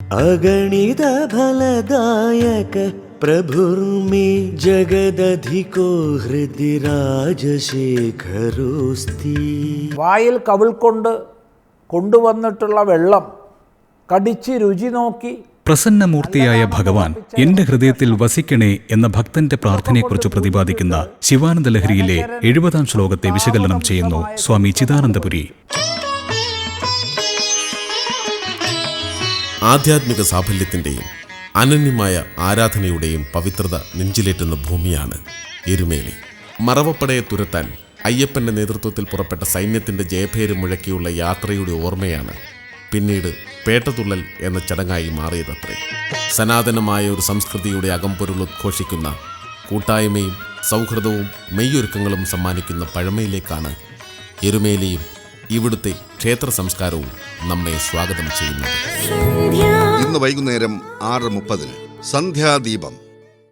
अगणित फलदायक प्रभुर्मे जगदधिको हृदि राजशेखरोस्ति. വായിൽ കവിൾ കൊണ്ട് കൊണ്ടുവന്നിട്ടുള്ള വെള്ളം കടിച്ച് രുചി നോക്കി പ്രസന്നമൂർത്തിയായ ഭഗവാൻ എന്റെ ഹൃദയത്തിൽ വസിക്കണേ എന്ന ഭക്തന്റെ പ്രാർത്ഥനയെക്കുറിച്ച് പ്രതിപാദിക്കുന്ന ശിവാനന്ദ ലഹരിയിലെ 70-ാം ശ്ലോകത്തെ വിശകലനം ചെയ്യുന്നു സ്വാമി ചിദാനന്ദപുരി. ആധ്യാത്മിക സാഫല്യത്തിന്റെയും അനന്യമായ ആരാധനയുടെയും പവിത്രത നെഞ്ചിലേറ്റുന്ന ഭൂമിയാണ് എരുമേലി. മറവപ്പടയെ തുരത്താൻ അയ്യപ്പന്റെ നേതൃത്വത്തിൽ പുറപ്പെട്ട സൈന്യത്തിന്റെ ജയഭേര് മുഴക്കിയുള്ള യാത്രയുടെ ഓർമ്മയാണ് പിന്നീട് പേട്ടതുള്ളൽ എന്ന ചടങ്ങായി മാറിയതത്രേ. സനാതനമായ ഒരു സംസ്കൃതിയുടെ അകംപൊരുൾ ഉദ്ഘോഷിക്കുന്ന കൂട്ടായ്മയും സൗഹൃദവും മെയ്യൊരുക്കങ്ങളും സമ്മാനിക്കുന്ന പഴമയിലേക്കാണ് എരുമേലിയും ഇവിടുത്തെ ക്ഷേത്ര സംസ്കാരവും നമ്മെ സ്വാഗതം ചെയ്യുന്നത്. ഇന്ന് വൈകുന്നേരം 6:30 സന്ധ്യാദീപം.